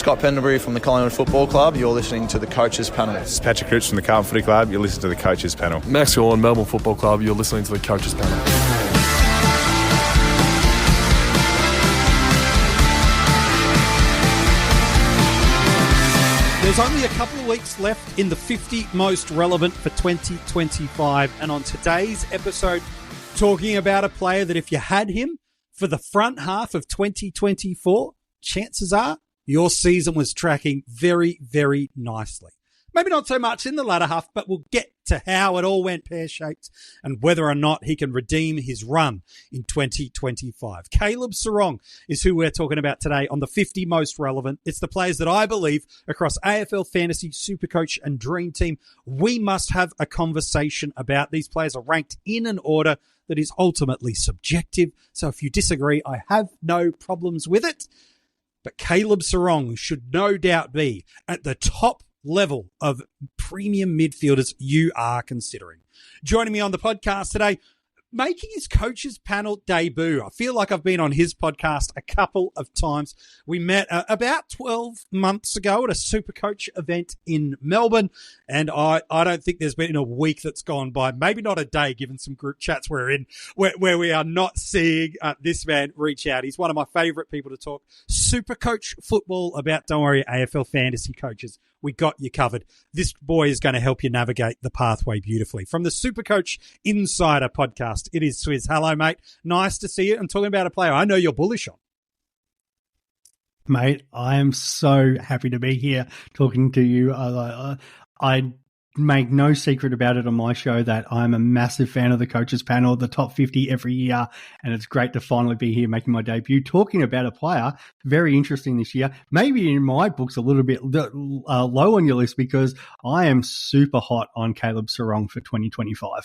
Scott Pendlebury from the Collingwood Football Club. You're listening to the Coaches Panel. This is Patrick Cripps from the Carlton Footy Club. You're listening to the Coaches Panel. Max Gorn, Melbourne Football Club. You're listening to the Coaches Panel. There's only a couple of weeks left in the 50 most relevant for 2025. And on today's episode, talking about a player that if you had him for the front half of 2024, chances are your season was tracking very, very nicely. Maybe not so much in the latter half, but we'll get to how it all went pear-shaped and whether or not he can redeem his run in 2025. Caleb Serong is who we're talking about today on the 50 most relevant. It's the players that I believe across AFL Fantasy, SuperCoach and Dream Team, we must have a conversation about. These players are ranked in an order that is ultimately subjective. So if you disagree, I have no problems with it. But Caleb Serong should no doubt be at the top level of premium midfielders you are considering. Joining me on the podcast today, making his Coaches Panel debut. I feel like I've been on his podcast a couple of times. We met about 12 months ago at a SuperCoach event in Melbourne, and I don't think there's been a week that's gone by, maybe not a day, given some group chats we're in, where we are not seeing this man reach out. He's one of my favourite people to talk SuperCoach football about. Don't worry, AFL Fantasy coaches, we got you covered. This boy is going to help you navigate the pathway beautifully. From the SuperCoach Insider podcast, it is Swizz. Hello, mate. Nice to see you. I'm talking about a player I know you're bullish on. Mate, I am so happy to be here talking to you. I make no secret about it on my show that I'm a massive fan of the Coaches Panel, the top 50 every year, and it's great to finally be here making my debut, talking about a player very interesting this year. Maybe in my books a little bit low on your list because I am super hot on Caleb Serong for 2025. I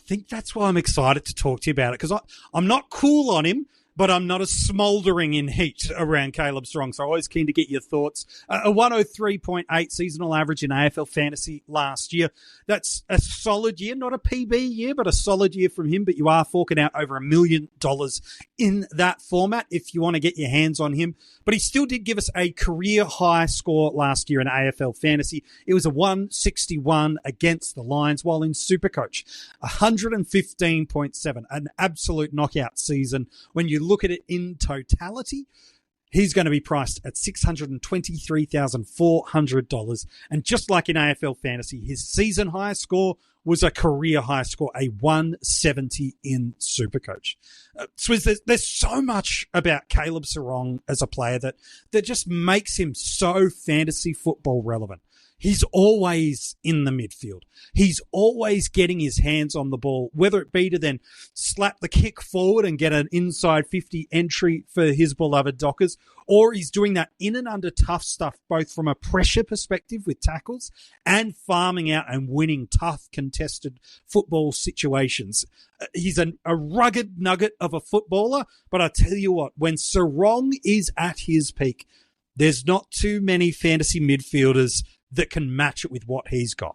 think that's why I'm excited to talk to you about it, because I'm not cool on him, but I'm not as smouldering in heat around Caleb Serong. So always keen to get your thoughts. A 103.8 seasonal average in AFL Fantasy last year. That's a solid year, not a PB year, but a solid year from him. But you are forking out over $1 million in that format if you want to get your hands on him. But he still did give us a career high score last year in AFL Fantasy. It was a 161 against the Lions, while in SuperCoach, 115.7, an absolute knockout season. When you look at it in totality, he's going to be priced at $623,400. And just like in AFL Fantasy, his season high score was a career high score, a 170 in SuperCoach. Swizz, there's so much about Caleb Serong as a player that just makes him so fantasy football relevant. He's always in the midfield. He's always getting his hands on the ball, whether it be to then slap the kick forward and get an inside 50 entry for his beloved Dockers, or he's doing that in and under tough stuff, both from a pressure perspective with tackles and farming out and winning tough contested football situations. He's a rugged nugget of a footballer, but I tell you what, when Serong is at his peak, there's not too many fantasy midfielders that can match it with what he's got.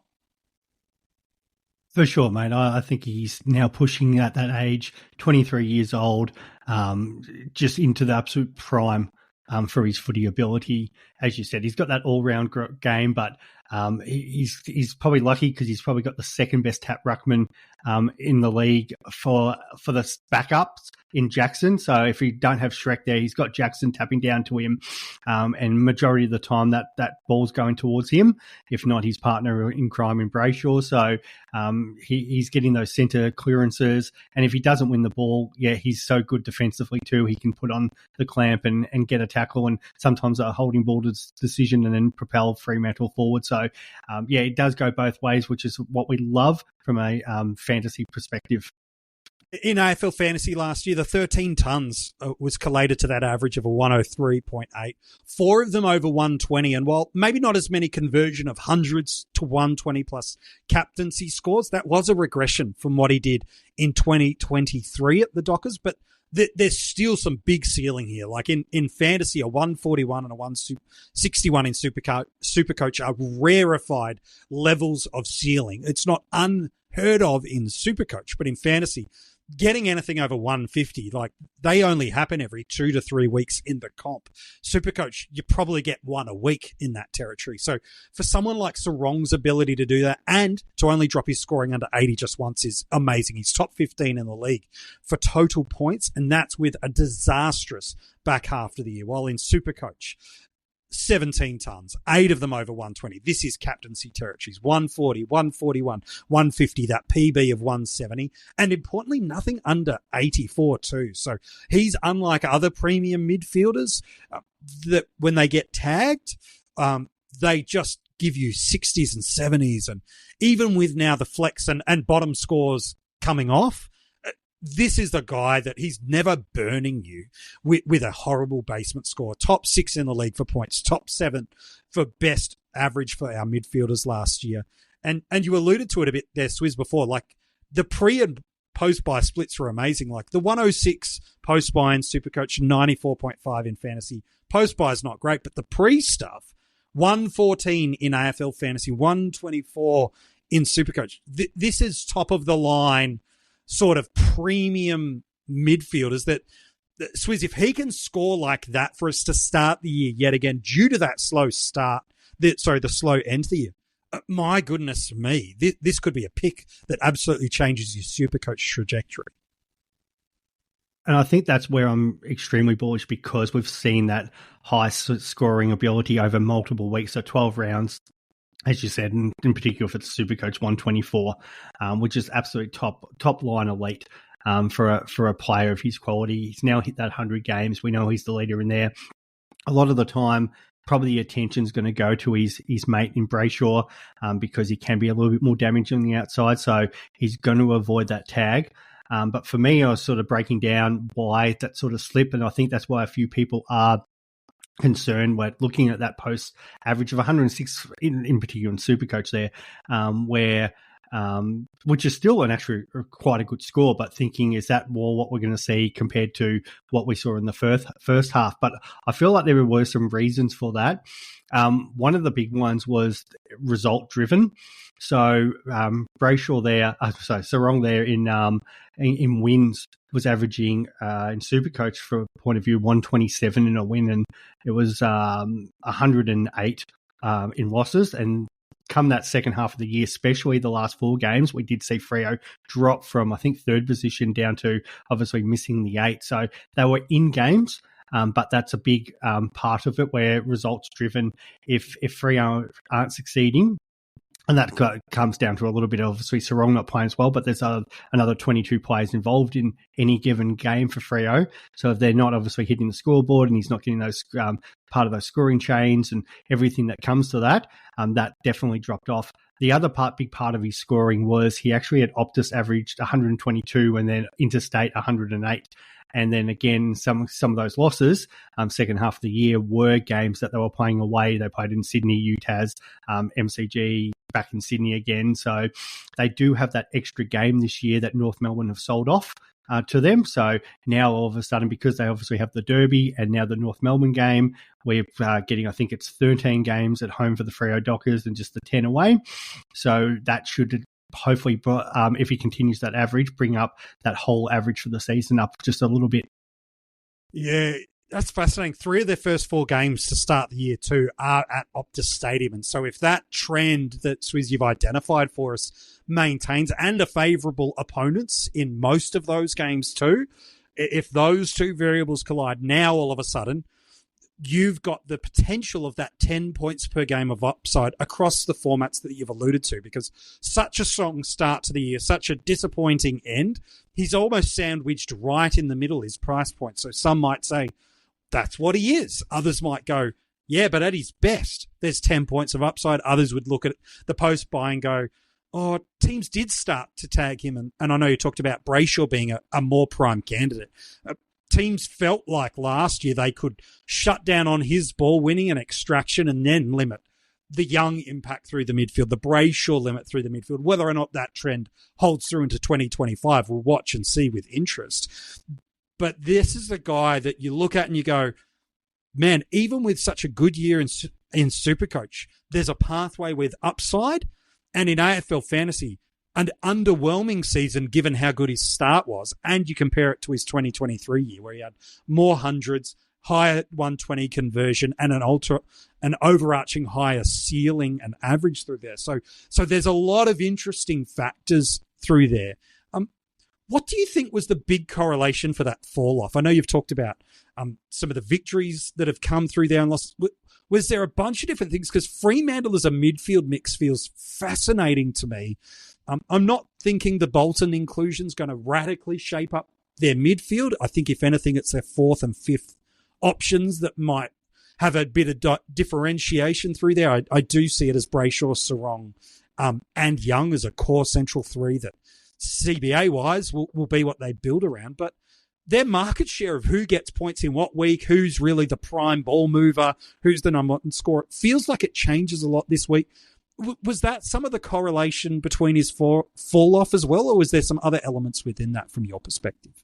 For sure, mate. I think he's now pushing at that age, 23 years old, just into the absolute prime for his footy ability. As you said, he's got that all-round game, but he's probably lucky because he's probably got the second best tap ruckman in the league for the backups in Jackson. So if you don't have Shrek there, he's got Jackson tapping down to him, and majority of the time that ball's going towards him, if not his partner in crime in Brayshaw. So he's getting those centre clearances, and if he doesn't win the ball, yeah, he's so good defensively too. He can put on the clamp and get a tackle, and sometimes a holding ball decision and then propel Fremantle forward. So yeah, it does go both ways, which is what we love from a fantasy perspective. In AFL Fantasy last year, the 13 tons was collated to that average of a 103.8. 4 of them over 120. And while maybe not as many conversion of hundreds to 120 plus captaincy scores, that was a regression from what he did in 2023 at the Dockers. But there's still some big ceiling here. Like in fantasy, a 141 and a 161 in SuperCoach are rarefied levels of ceiling. It's not unheard of in SuperCoach, but in fantasy, getting anything over 150, like they only happen every 2 to 3 weeks in the comp. SuperCoach, you probably get one a week in that territory. So for someone like Serong's ability to do that and to only drop his scoring under 80 just once is amazing. He's top 15 in the league for total points, and that's with a disastrous back half of the year. While in SuperCoach, 17 tons, 8 of them over 120. This is captaincy territories, 140, 141, 150, that PB of 170. And importantly, nothing under 84 too. So he's unlike other premium midfielders that when they get tagged, they just give you 60s and 70s. And even with now the flex and bottom scores coming off, this is the guy that he's never burning you with a horrible basement score. Top 6 in the league for points, top 7 for best average for our midfielders last year. And you alluded to it a bit there, Swizz, before. Like the pre and post buy splits were amazing. Like the 106 post buy in SuperCoach, 94.5 in fantasy. Post buy is not great, but the pre stuff, 114 in AFL Fantasy, 124 in SuperCoach. This is top of the line sort of premium midfielders that Swizz, if he can score like that for us to start the year yet again, due to that slow start, the slow end to the year, my goodness me, this could be a pick that absolutely changes your SuperCoach trajectory. And I think that's where I'm extremely bullish because we've seen that high scoring ability over multiple weeks, so 12 rounds. As you said, in particular for the SuperCoach 124, which is absolute top line elite for a player of his quality. He's now hit that 100 games. We know he's the leader in there. A lot of the time, probably the attention's going to go to his mate in Brayshaw because he can be a little bit more damaging on the outside. So he's going to avoid that tag. But for me, I was sort of breaking down why that sort of slip, and I think that's why a few people are concerned. We're looking at that post average of 106 in particular in SuperCoach there, which is still actually quite a good score, but thinking, is that more what we're going to see compared to what we saw in the first half? But I feel like there were some reasons for that. One of the big ones was result driven. So Brayshaw there, Serong there in wins was averaging in SuperCoach for a point of view 127 in a win, and it was 108 in losses. And come that second half of the year, especially the last 4 games, we did see Freo drop from, I think, 3rd position down to obviously missing the 8. So they were in games. But that's a big part of it, where results driven. If Freo aren't succeeding, and that comes down to a little bit of obviously Serong not playing as well, but there's another 22 players involved in any given game for Freo. So if they're not obviously hitting the scoreboard and he's not getting those part of those scoring chains and everything that comes to that, that definitely dropped off. The other big part of his scoring was he actually had Optus averaged 122 and then Interstate 108. And then again, some of those losses, second half of the year, were games that they were playing away. They played in Sydney, UTAS, MCG, back in Sydney again. So they do have that extra game this year that North Melbourne have sold off to them. So now all of a sudden, because they obviously have the Derby and now the North Melbourne game, we're getting, I think it's 13 games at home for the Freo Dockers and just the 10 away. So that should hopefully, if he continues that average, bring up that whole average for the season up just a little bit. Yeah, that's fascinating. 3 of their first 4 games to start the year too are at Optus Stadium. And so if that trend that Swizz you've identified for us maintains, and a favourable opponents in most of those games too, if those 2 variables collide, now all of a sudden you've got the potential of that 10 points per game of upside across the formats that you've alluded to, because such a strong start to the year, such a disappointing end. He's almost sandwiched right in the middle, his price point. So some might say that's what he is. Others might go, yeah, but at his best, there's 10 points of upside. Others would look at the post buy and go, oh, teams did start to tag him. And I know you talked about Brayshaw being a more prime candidate. Teams felt like last year they could shut down on his ball winning and extraction and then limit the Young impact through the midfield, the Brayshaw limit through the midfield. Whether or not that trend holds through into 2025, we'll watch and see with interest. But this is the guy that you look at and you go, man, even with such a good year in SuperCoach, there's a pathway with upside. And in AFL Fantasy, an underwhelming season given how good his start was, and you compare it to his 2023 year where he had more hundreds, higher 120 conversion, and an overarching higher ceiling and average through there. So there's a lot of interesting factors through there. What do you think was the big correlation for that fall off? I know you've talked about some of the victories that have come through there and lost. Was there a bunch of different things? Because Fremantle as a midfield mix feels fascinating to me. I'm not thinking the Bolton inclusion is going to radically shape up their midfield. I think, if anything, it's their fourth and fifth options that might have a bit of differentiation through there. I do see it as Brayshaw, Serong, and Young as a core central three that CBA-wise will be what they build around. But their market share of who gets points in what week, who's really the prime ball mover, who's the number one scorer, it feels like it changes a lot this week. Was that some of the correlation between his fall off as well, or was there some other elements within that from your perspective?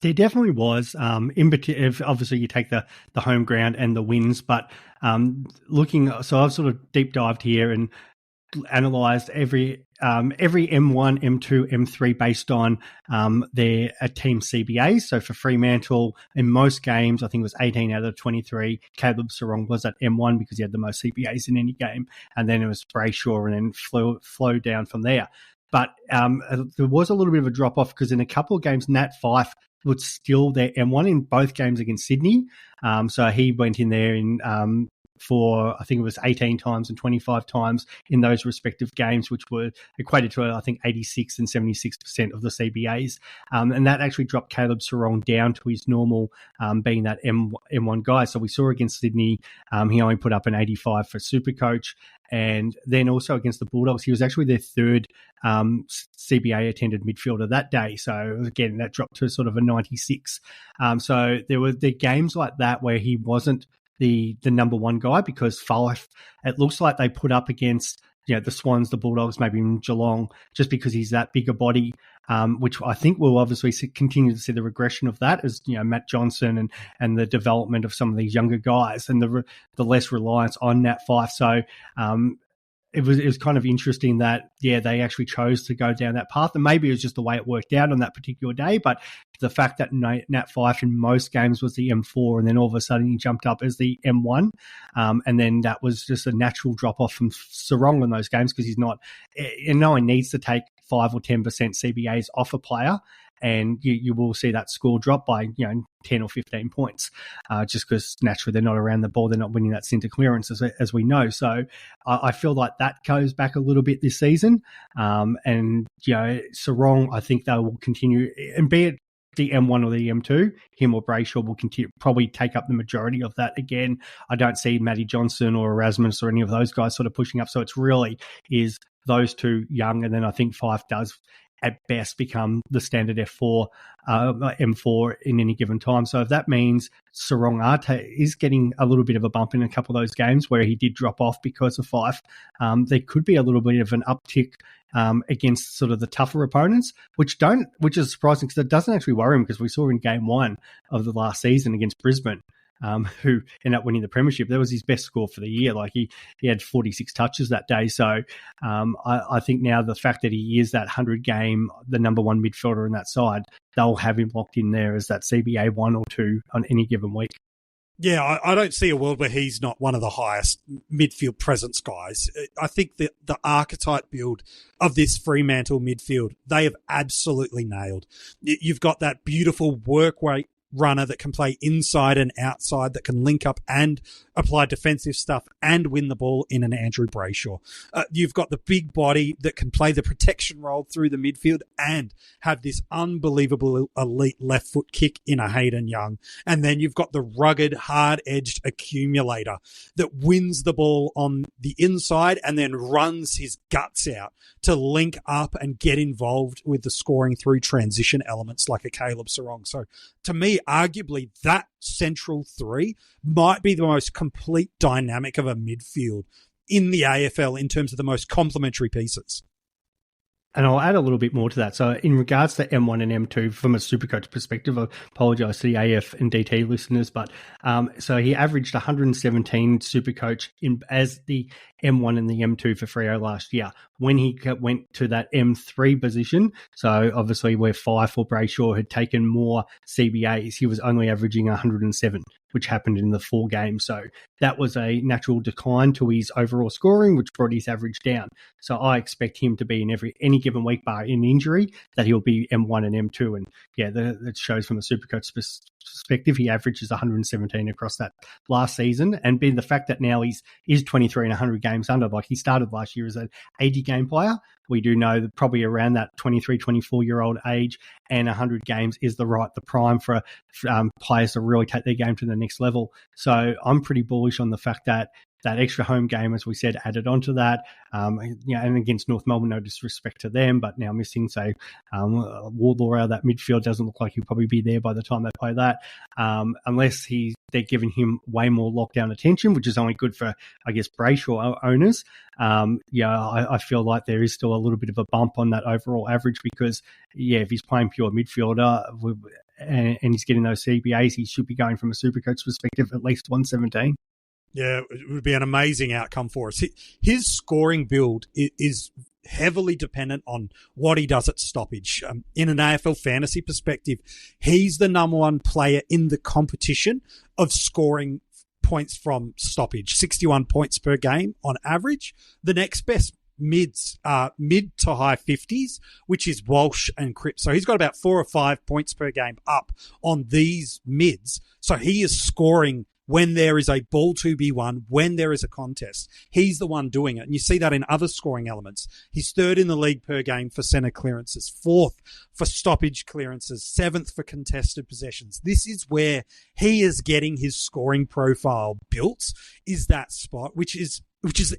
There definitely was. Obviously, you take the home ground and the wins, but so I've sort of deep dived here and analysed every M1, M2, M3 based on their team CBAs. So for Fremantle, in most games, I think it was 18 out of 23, Caleb Serong was at M1 because he had the most CBAs in any game. And then it was Brayshaw and then flow down from there. But there was a little bit of a drop-off because in a couple of games, Nat Fyfe was still their M1 in both games against Sydney. So he went in there for, I think it was 18 times and 25 times in those respective games, which were equated to, I think, 86 and 76% of the CBAs. And that actually dropped Caleb Serong down to his normal being that M1 guy. So we saw against Sydney, he only put up an 85 for SuperCoach. And then also against the Bulldogs, he was actually their third CBA-attended midfielder that day. So again, that dropped to sort of a 96. So there were the games like that where he wasn't the number one guy because Fyfe, it looks like they put up against the Swans, the Bulldogs, maybe even Geelong, just because he's that bigger body, which I think we'll obviously continue to see the regression of that as Matt Johnson and the development of some of these younger guys and the less reliance on Nat Fyfe. So it was kind of interesting that, they actually chose to go down that path. And maybe it was just the way it worked out on that particular day. But the fact that Nat Fyfe in most games was the M4 and then all of a sudden he jumped up as the M1. And then that was just a natural drop-off from Serong in those games because he's not – and no one needs to take 5 or 10% CBAs off a player. And you will see that score drop by 10 or 15 points, just because naturally they're not around the ball, they're not winning that centre clearance as we know. So I feel like that goes back a little bit this season. And Serong, I think they will continue, and be it the M1 or the M2, him or Brayshaw will probably take up the majority of that again. I don't see Matty Johnson or Erasmus or any of those guys sort of pushing up. So it's really is those two young, and then I think Fyfe does at best become the standard F4, M4 in any given time. So if that means Serong is getting a little bit of a bump in a couple of those games where he did drop off because of Fyfe, there could be a little bit of an uptick against sort of the tougher opponents, which is surprising because it doesn't actually worry him because we saw in game 1 of the last season against Brisbane, who ended up winning the premiership. That was his best score for the year. Like he had 46 touches that day. So I think now the fact that he is that 100-game, the number one midfielder in that side, they'll have him locked in there as that CBA 1 or 2 on any given week. Yeah, I don't see a world where he's not one of the highest midfield presence guys. I think that the archetype build of this Fremantle midfield, they have absolutely nailed. You've got that beautiful work rate runner that can play inside and outside, that can link up and apply defensive stuff and win the ball in an Andrew Brayshaw. You've got the big body that can play the protection role through the midfield and have this unbelievable elite left foot kick in a Hayden Young. And then you've got the rugged, hard-edged accumulator that wins the ball on the inside and then runs his guts out to link up and get involved with the scoring through transition elements like a Caleb Serong. So to me, arguably that central three might be the most complete dynamic of a midfield in the AFL in terms of the most complementary pieces. And I'll add a little bit more to that. So in regards to M1 and M2 from a SuperCoach perspective, I apologise to the AF and DT listeners, but so he averaged 117 SuperCoach as the M1 and the M2 for Freo last year. When he went to that M3 position, so obviously where Fife or Brayshaw had taken more CBAs, he was only averaging 107, which happened in the 4 games. So that was a natural decline to his overall scoring, which brought his average down. So I expect him to be in any given week, bar in injury, that he'll be M1 and M2. And yeah, that shows from a SuperCoach perspective, he averages 117 across that last season. And being the fact that now he's 23 and 100 games under, like he started last year as an 80 game player. We do know that probably around that 23, 24-year-old age and 100 games is the prime for players to really take their game to the next level. So I'm pretty bullish on the fact that that extra home game, as we said, added onto that. And against North Melbourne, no disrespect to them, but now missing, say, Wardlaw out of that midfield, doesn't look like he'll probably be there by the time they play that, unless they're giving him way more lockdown attention, which is only good for, I guess, Brayshaw owners. I feel like there is still a little bit of a bump on that overall average because, if he's playing pure midfielder and he's getting those CBAs, he should be going from a SuperCoach perspective at least 117. Yeah, it would be an amazing outcome for us. His scoring build is heavily dependent on what he does at stoppage. In an AFL fantasy perspective, he's the number one player in the competition of scoring points from stoppage, 61 points per game on average. The next best mids are mid to high 50s, which is Walsh and Cripps. So he's got about 4 or 5 points per game up on these mids. So he is scoring when there is a ball to be won, when there is a contest. He's the one doing it. And you see that in other scoring elements. He's 3rd in the league per game for centre clearances, 4th for stoppage clearances, 7th for contested possessions. This is where he is getting his scoring profile built, is that spot, which is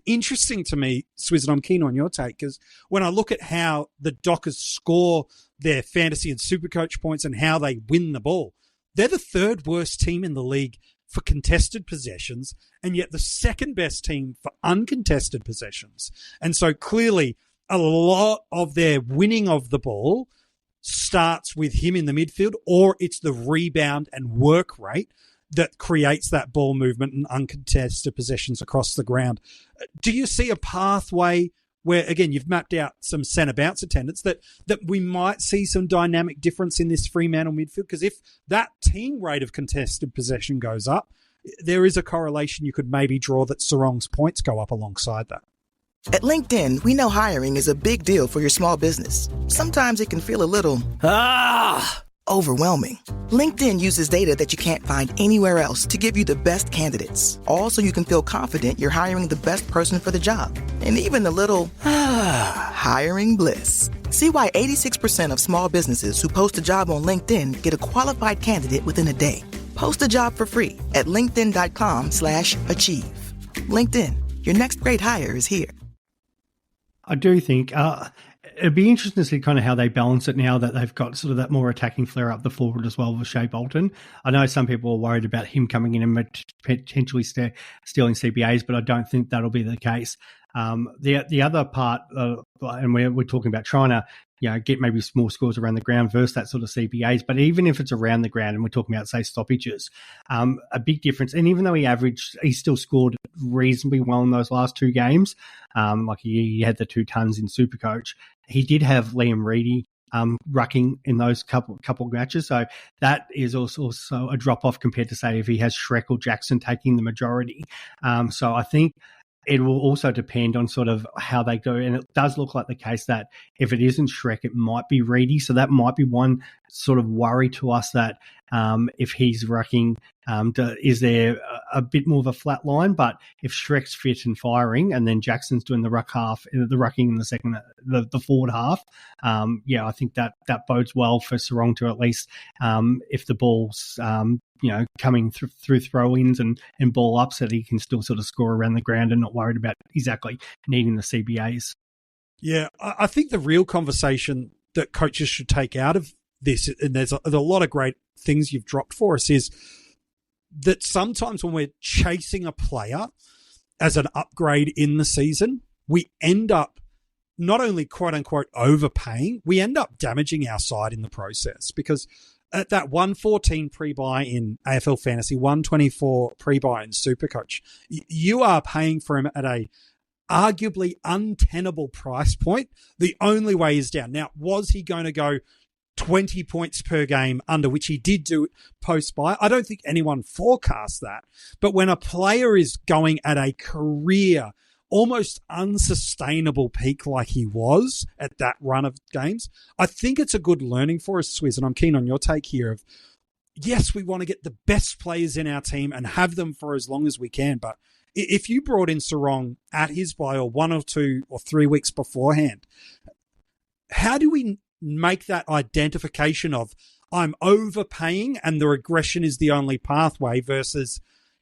interesting to me, Swizz, and I'm keen on your take, because when I look at how the Dockers score their fantasy and SuperCoach points and how they win the ball, they're the 3rd worst team in the league for contested possessions, and yet the 2nd best team for uncontested possessions. And so clearly a lot of their winning of the ball starts with him in the midfield, or it's the rebound and work rate that creates that ball movement and uncontested possessions across the ground. Do you see a pathway where, again, you've mapped out some centre bounce attendance, that we might see some dynamic difference in this Fremantle midfield? Because if that team rate of contested possession goes up, there is a correlation you could maybe draw that Serong's points go up alongside that. At LinkedIn, we know hiring is a big deal for your small business. Sometimes it can feel a little overwhelming. LinkedIn uses data that you can't find anywhere else to give you the best candidates, all so you can feel confident you're hiring the best person for the job. And even a little hiring bliss. See why 86% of small businesses who post a job on LinkedIn get a qualified candidate within a day. Post a job for free at linkedin.com/achieve. LinkedIn, your next great hire is here. I do think it'd be interesting to see kind of how they balance it now that they've got sort of that more attacking flair up the forward as well with Shea Bolton. I know some people are worried about him coming in and potentially stealing CBAs, but I don't think that'll be the case. The other part, and we're talking about trying to get maybe small scores around the ground versus that sort of CBAs. But even if it's around the ground and we're talking about, say, stoppages, a big difference. And even though he still scored reasonably well in those last 2 games, like he had the 2 tons in SuperCoach, he did have Liam Reedy rucking in those couple of matches. So that is also a drop-off compared to, say, if he has Shrek or Jackson taking the majority. So I think it will also depend on sort of how they go. And it does look like the case that if it isn't Shrek, it might be Reedy. So that might be one sort of worry to us, that if he's rucking, is there a bit more of a flat line? But if Shrek's fit and firing, and then Jackson's doing the rucking in the forward half, I think that bodes well for Serong to at least, if the ball's coming through throw-ins and ball ups, that he can still sort of score around the ground and not worried about exactly needing the CBAs. Yeah, I think the real conversation that coaches should take out of this, and there's a lot of great things you've dropped for us, is that sometimes when we're chasing a player as an upgrade in the season, we end up not only quote unquote overpaying, we end up damaging our side in the process, because at that 114 pre-buy in AFL Fantasy, 124 pre-buy in SuperCoach, you are paying for him at a arguably untenable price point. The only way is down. Now, was he going to go 20 points per game, under which he did do post-buy? I don't think anyone forecast that. But when a player is going at a career, almost unsustainable peak like he was at that run of games, I think it's a good learning for us, Swizz, and I'm keen on your take here of, yes, we want to get the best players in our team and have them for as long as we can, but if you brought in Serong at his buy or 1 or 2 or 3 weeks beforehand, how do we make that identification of, I'm overpaying and the regression is the only pathway, versus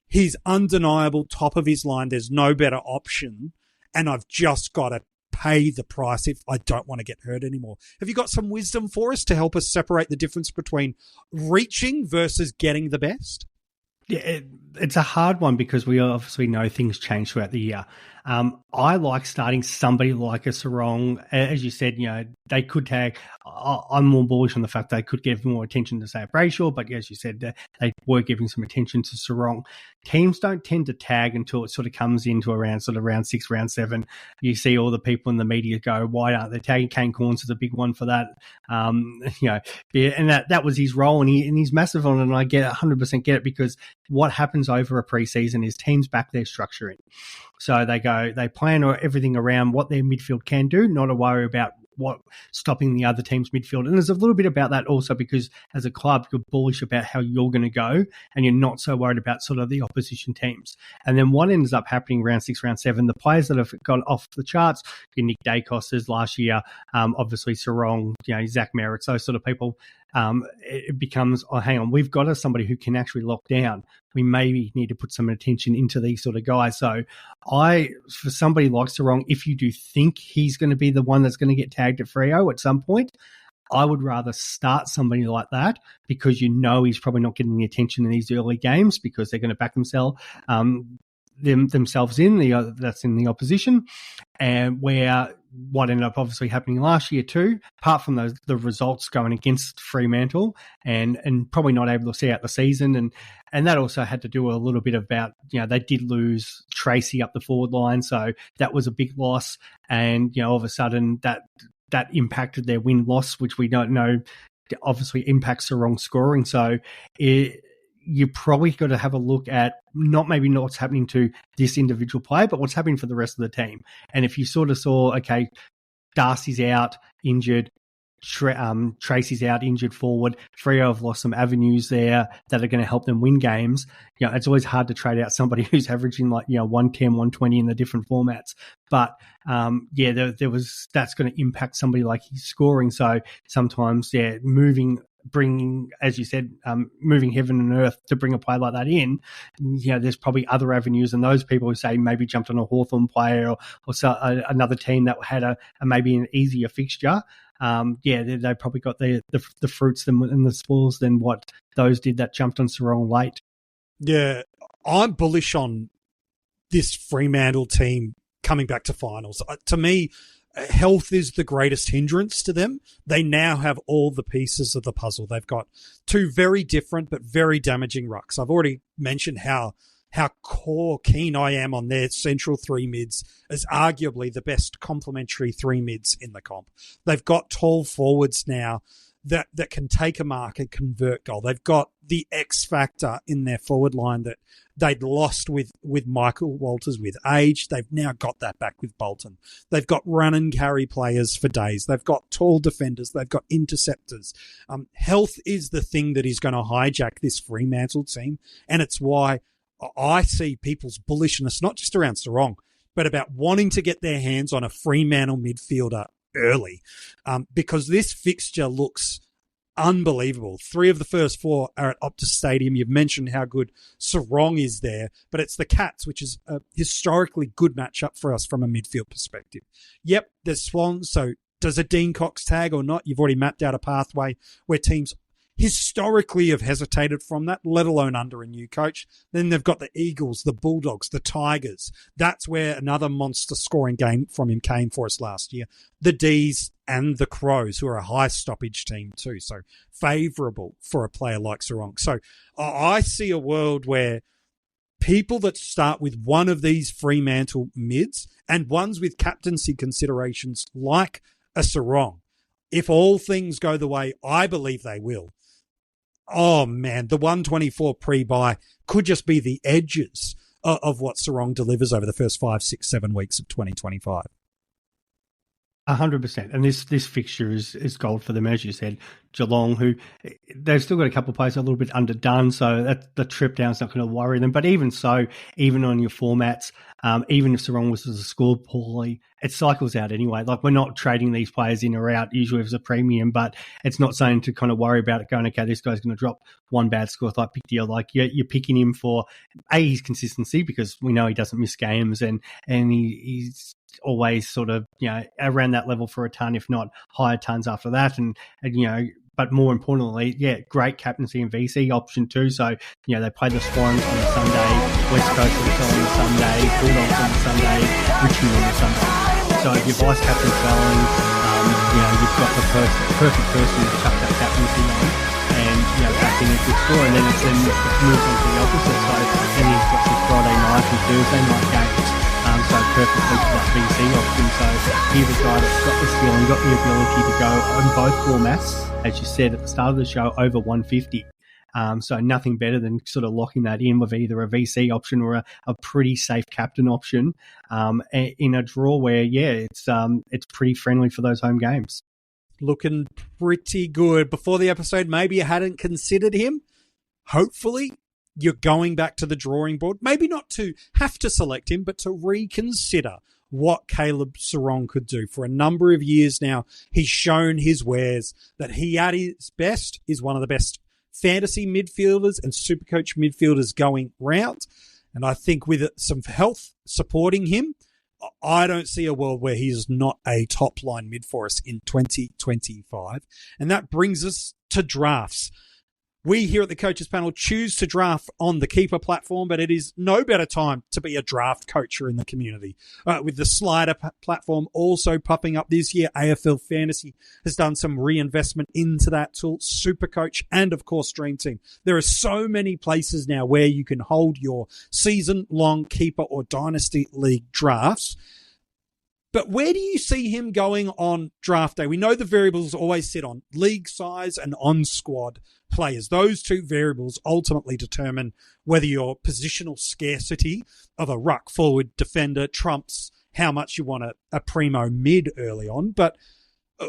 he's undeniable, top of his line, there's no better option, and I've just got to pay the price if I don't want to get hurt anymore? Have you got some wisdom for us to help us separate the difference between reaching versus getting the best? Yeah, it's a hard one because we obviously know things change throughout the year. I like starting somebody like a Serong. As you said, they could tag. I'm more bullish on the fact they could give more attention to, say, Brayshaw, but as you said, they were giving some attention to Serong. Teams don't tend to tag until it sort of comes into around round 6, round 7. You see all the people in the media go, why aren't they tagging? Kane Corns is a big one for that. And that was his role, and he's massive on it, and I 100% get it, because what happens over a preseason is teams back their structure in. So they plan everything around what their midfield can do, not to worry about what stopping the other team's midfield. And there's a little bit about that also, because as a club, you're bullish about how you're going to go, and you're not so worried about sort of the opposition teams. And then what ends up happening round 6, round 7, the players that have gone off the charts, your Nick Dacostas last year, obviously Serong, Zach Merritt, those sort of people, it becomes, oh, hang on, we've got somebody who can actually lock down. We maybe need to put some attention into these sort of guys. So for somebody like Serong, if you do think he's going to be the one that's going to get tagged at Freo at some point, I would rather start somebody like that, because he's probably not getting the attention in these early games, because they're going to back themselves in that's in the opposition. And where what ended up obviously happening last year too, apart from the results going against Fremantle and probably not able to see out the season, and that also had to do a little bit about, they did lose Tracy up the forward line, so that was a big loss, and all of a sudden that impacted their win-loss, which we don't know obviously impacts Serong scoring. So you probably got to have a look at not what's happening to this individual player, but what's happening for the rest of the team. And if you sort of saw, okay, Darcy's out, injured, Tracy's out, injured forward, Freo have lost some avenues there that are going to help them win games. It's always hard to trade out somebody who's averaging 110, 120 in the different formats. But that's going to impact somebody like his scoring. So sometimes, bringing, as you said, moving heaven and earth to bring a player like that in, there's probably other avenues, and those people who say maybe jumped on a Hawthorn player or another team that had maybe an easier fixture, they probably got the fruits and the spoils than what those did that jumped on Serong late. Yeah, I'm bullish on this Fremantle team coming back to finals. To me, health is the greatest hindrance to them. They now have all the pieces of the puzzle. They've got 2 very different but very damaging rucks. I've already mentioned how keen I am on their central 3 mids as arguably the best complementary 3 mids in the comp. They've got tall forwards now that can take a mark and convert goal. They've got the X factor in their forward line that they'd lost with Michael Walters with age. They've now got that back with Bolton. They've got run and carry players for days. They've got tall defenders. They've got interceptors. Health is the thing that is going to hijack this Fremantle team, and it's why I see people's bullishness, not just around Serong, but about wanting to get their hands on a Fremantle midfielder early, because this fixture looks unbelievable. 3 of the first 4 are at Optus Stadium. You've mentioned how good Serong is there, but it's the Cats, which is a historically good matchup for us from a midfield perspective. Yep, there's Swans, so does a Dean Cox tag or not? You've already mapped out a pathway where teams historically have hesitated from that, let alone under a new coach. Then they've got the Eagles, the Bulldogs, the Tigers. That's where another monster scoring game from him came for us last year. The D's and the Crows, who are a high stoppage team too. So favourable for a player like Serong. So I see a world where people that start with one of these Fremantle mids and ones with captaincy considerations like a Serong, if all things go the way I believe they will, oh man, the 124 pre-buy could just be the edges of what Serong delivers over the first 5, 6, 7 weeks of 2025. 100%. And this fixture is gold for them, as you said. Geelong, who they've still got a couple of players a little bit underdone, so that the trip down's not going to worry them. But even so, even on your formats, even if Serong was to score poorly, it cycles out anyway. Like, we're not trading these players in or out usually as a premium, but it's not something to kind of worry about it going, okay, this guy's going to drop one bad score, like big deal. Like, you're picking him for his consistency, because we know he doesn't miss games, and he's always sort of, around that level for a ton, if not higher tons after that. And but more importantly, great captaincy and VC option too. So, they play the Swans on a Sunday, West Coast also on a Sunday, Bulldogs on a Sunday, Richmond on a Sunday. So if your vice captain's going, you've got the perfect person to chuck that captaincy on and, back in a good score. And then it moves on to the opposite. So then you've got the Friday night and Thursday night games. So perfectly for that VC option. So he's a guy that's got the skill and got the ability to go on both formats, as you said at the start of the show, over 150. So nothing better than sort of locking that in with either a VC option or a pretty safe captain option in a draw where, it's pretty friendly for those home games. Looking pretty good. Before the episode, maybe you hadn't considered him. Hopefully, you're going back to the drawing board, maybe not to have to select him, but to reconsider what Caleb Serong could do. For a number of years now, he's shown his wares, that he at his best is one of the best fantasy midfielders and SuperCoach midfielders going round. And I think with some health supporting him, I don't see a world where he is not a top-line mid for us in 2025. And that brings us to drafts. We here at the Coaches Panel choose to draft on the Keeper platform, but it is no better time to be a draft coacher in the community. With the Slider platform also popping up this year, AFL Fantasy has done some reinvestment into that tool, SuperCoach, and of course Dream Team. There are so many places now where you can hold your season-long Keeper or Dynasty League drafts. But where do you see him going on draft day? We know the variables always sit on league size and on-squad players. Those two variables ultimately determine whether your positional scarcity of a ruck forward defender trumps how much you want a primo mid early on. But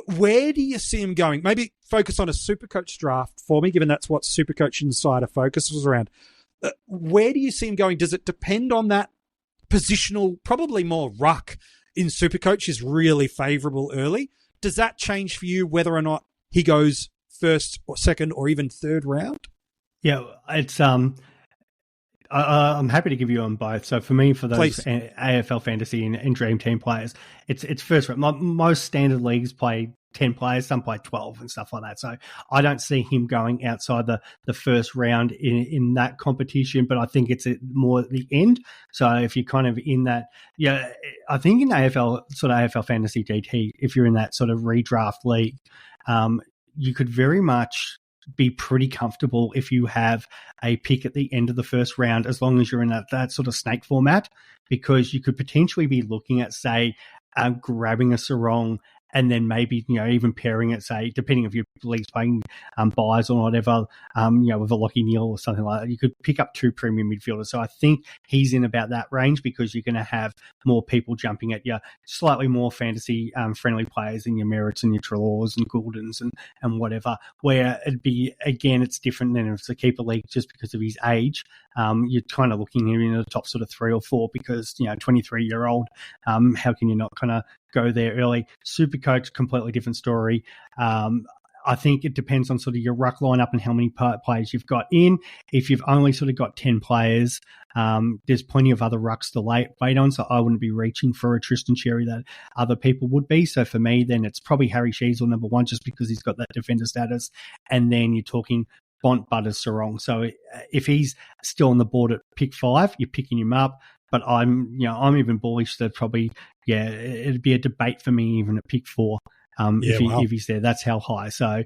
where do you see him going? Maybe focus on a SuperCoach draft for me, given that's what SuperCoach Insider focuses around. Where do you see him going? Does it depend on that positional, probably more ruck in SuperCoach is really favourable early? Does that change for you whether or not he goes first or second or even third round? Yeah, it's I'm happy to give you on both. So for me, for those AFL Fantasy and Dream Team players, it's first round. Most standard leagues play 10 players, some play 12 and stuff like that. So I don't see him going outside the first round in that competition, but I think it's more at the end. So if you're kind of in that, I think in AFL Fantasy GT, if you're in that sort of redraft league, you could very much be pretty comfortable if you have a pick at the end of the first round, as long as you're in that sort of snake format, because you could potentially be looking at, say, grabbing a Serong and then maybe, even pairing it, say, depending if your league's playing buys or whatever, with a Lockie Neal or something like that, you could pick up two premium midfielders. So I think he's in about that range, because you're going to have more people jumping at you, slightly more fantasy friendly players in your Merritts and your Trelaws and Gouldens and whatever, where it'd be, again, it's different than if it's a keeper league just because of his age. You're kind of looking in the top sort of 3 or 4 because, 23-year-old, how can you not kind of go there early? SuperCoach, completely different story. I think it depends on sort of your ruck lineup and how many players you've got in. If you've only sort of got 10 players, there's plenty of other rucks to wait on, so I wouldn't be reaching for a Tristan Xerri that other people would be. So for me, then it's probably Harry Sheezel, number one, just because he's got that defender status. And then you're talking Bont, Butters, Serong. So if he's still on the board at pick 5, you're picking him up. But I'm even bullish that probably, it'd be a debate for me even at pick 4. If he's there, that's how high. So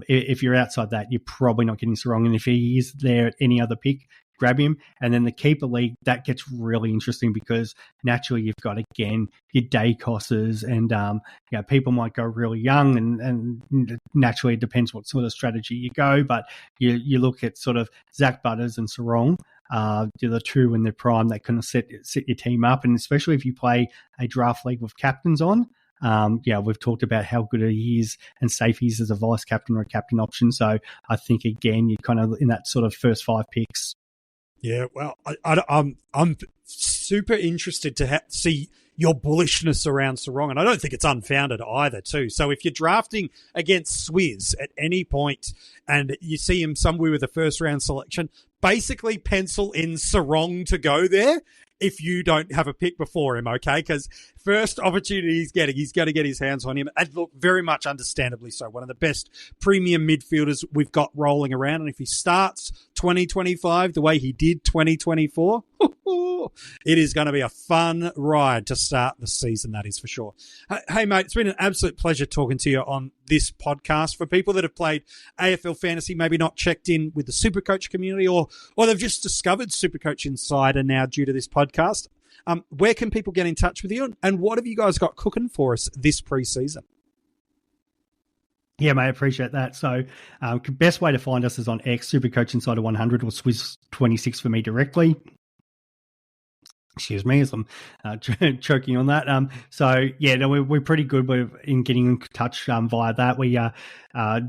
if you're outside that, you're probably not getting Serong. And if he is there at any other pick, grab him. And then the keeper league, that gets really interesting because naturally you've got, again, your day cosses and people might go really young and naturally it depends what sort of strategy you go. But you look at sort of Zach Butters and Serong. They're the two in their prime that can set your team up. And especially if you play a draft league with captains on, we've talked about how good he is and safe he is as a vice captain or a captain option. So I think, again, you're kind of in that sort of first 5 picks. Yeah, well, I'm super interested to see your bullishness around Serong, and I don't think it's unfounded either, too. So if you're drafting against Swizz at any point and you see him somewhere with a first-round selection, basically pencil in Serong to go there if you don't have a pick before him, okay? Because first opportunity he's got to get his hands on him. And look, very much understandably so. One of the best premium midfielders we've got rolling around. And if he starts 2025 the way he did 2024, it is going to be a fun ride to start the season, that is for sure. Hey, mate, it's been an absolute pleasure talking to you on this podcast. For people that have played AFL Fantasy, maybe not checked in with the SuperCoach community or they've just discovered SuperCoach Insider now due to this podcast, where can people get in touch with you and what have you guys got cooking for us this preseason? Yeah, mate, I appreciate that. So best way to find us is on X, SuperCoach Insider 100 or Swizz 26 for me directly. Excuse me, as I'm choking on that. We're pretty good in getting in touch via that. We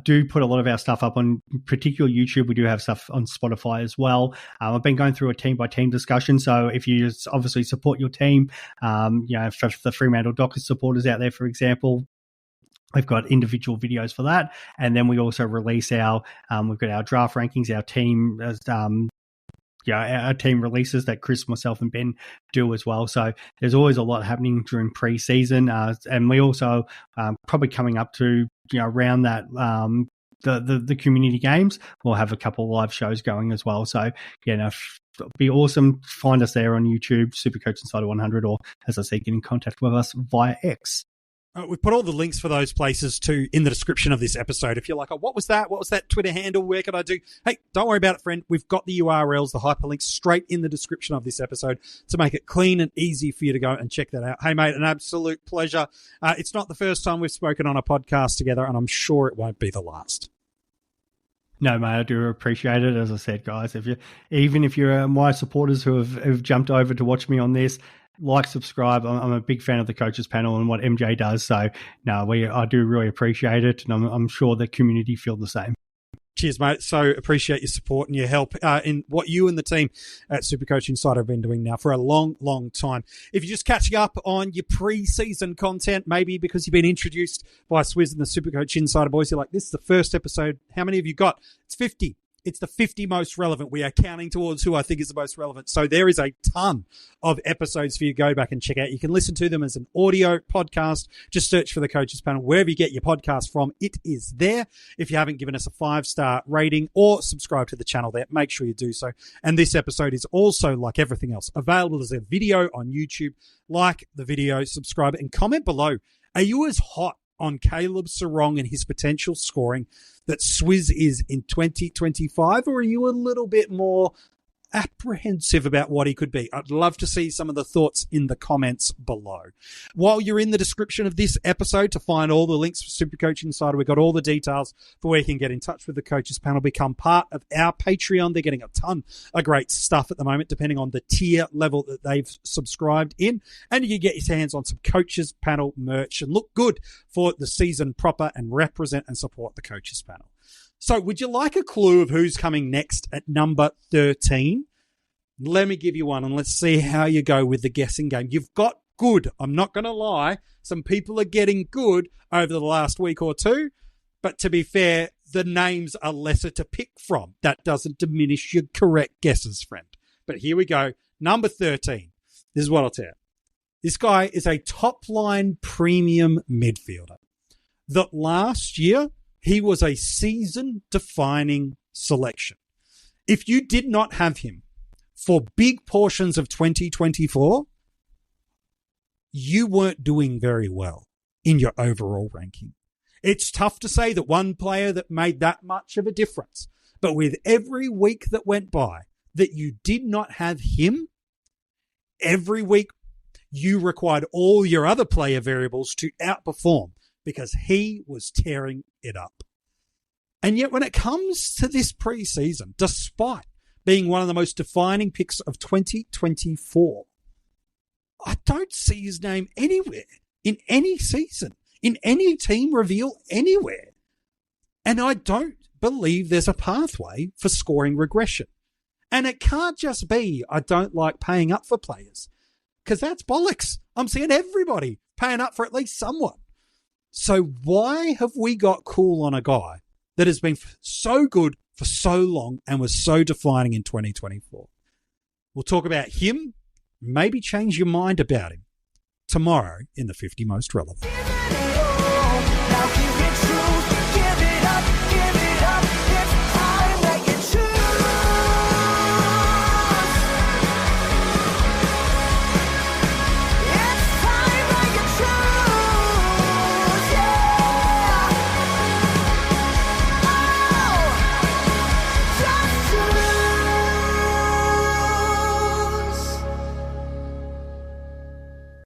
do put a lot of our stuff up on particular YouTube. We do have stuff on Spotify as well. I've been going through a team-by-team discussion. So if you obviously support your team, for the Fremantle Dockers supporters out there, for example, we've got individual videos for that. And then we also release we've got our draft rankings, our team our team releases that Chris, myself, and Ben do as well. So there's always a lot happening during pre-season, and we also probably coming up to around that the community games. We'll have a couple of live shows going as well. So it'd be awesome. Find us there on YouTube, SuperCoach Insider 100, or as I say, get in contact with us via X. We've put all the links for those places too in the description of this episode. If you're like, what was that? What was that Twitter handle? Where can I do? Hey, don't worry about it, friend. We've got the URLs, the hyperlinks straight in the description of this episode to make it clean and easy for you to go and check that out. Hey, mate, an absolute pleasure. It's not the first time we've spoken on a podcast together, and I'm sure it won't be the last. No, mate, I do appreciate it. As I said, guys, if you're my supporters who have jumped over to watch me on this, like, subscribe. I'm a big fan of the coaches panel and what MJ does. So, I do really appreciate it, and I'm sure the community feel the same. Cheers, mate. So appreciate your support and your help in what you and the team at SuperCoach Insider have been doing now for a long, long time. If you're just catching up on your pre-season content, maybe because you've been introduced by Swizz and the SuperCoach Insider boys, you're like, this is the first episode. How many have you got? It's 50. It's the 50 most relevant. We are counting towards who I think is the most relevant. So there is a ton of episodes for you to go back and check out. You can listen to them as an audio podcast. Just search for the Coaches Panel. Wherever you get your podcast from, it is there. If you haven't given us a 5-star rating or subscribe to the channel there, make sure you do so. And this episode is also, like everything else, available as a video on YouTube. Like the video, subscribe, and comment below. Are you as hot on Caleb Serong and his potential scoring that Swizz is in 2025, or are you a little bit more apprehensive about what he could be? I'd love to see some of the thoughts in the comments below. While you're in the description of this episode to find all the links for SuperCoach Insider, we've got all the details for where you can get in touch with the Coaches Panel, become part of our Patreon. They're getting a ton of great stuff at the moment, depending on the tier level that they've subscribed in. And you can get your hands on some Coaches Panel merch and look good for the season proper and represent and support the Coaches Panel. So would you like a clue of who's coming next at number 13? Let me give you one, and let's see how you go with the guessing game. You've got good. I'm not going to lie. Some people are getting good over the last week or two, But to be fair, the names are lesser to pick from. That doesn't diminish your correct guesses, friend. But here we go. Number 13. This is what I'll tell you. This guy is a top-line premium midfielder. That last year, he was a season-defining selection. If you did not have him for big portions of 2024, you weren't doing very well in your overall ranking. It's tough to say that one player that made that much of a difference, but with every week that went by that you did not have him, every week you required all your other player variables to outperform because he was tearing it up. And yet when it comes to this preseason, despite being one of the most defining picks of 2024, I don't see his name anywhere in any season, in any team reveal anywhere. And I don't believe there's a pathway for scoring regression. And it can't just be, I don't like paying up for players, because that's bollocks. I'm seeing everybody paying up for at least someone. So why have we got cool on a guy that has been so good for so long and was so defining in 2024? We'll talk about him, maybe change your mind about him tomorrow in the 50 Most Relevant.